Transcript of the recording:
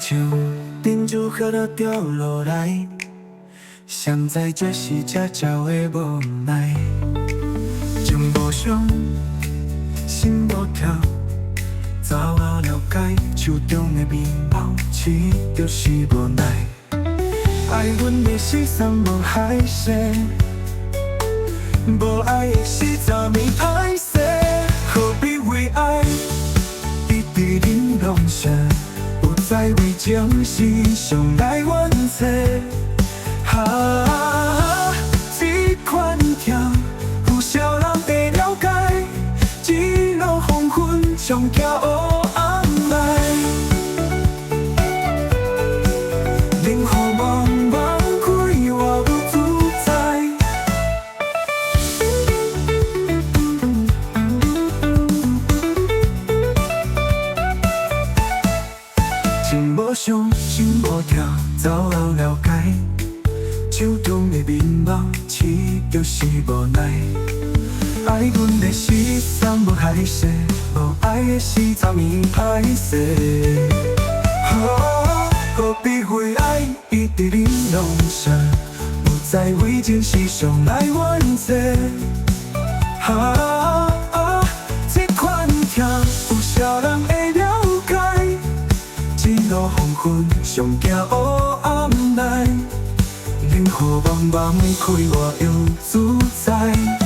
像珍珠喝了掉落来，谁知这是这鸟的无奈。情无伤，心无跳，早晚了解手中的面貌，试就是无奈。爱阮的时散无海誓，无爱的时怎咪歹势？何必为爱一直忍让下？不再为情是上来怨切。这款痛，有少人会了解，一路风云上行黑暗来。冷雨茫茫开，我愈自在。情无伤，心无跳，早晚了解。手中的面貌，试就是无奈。爱阮的时，散无海誓；无爱的时，怎咪歹势？何必为爱一直忍让下？不再为情是上来怨切。这款痛，有少人会了解。一路风云上行黑暗来。冷雨茫茫开，我又自在。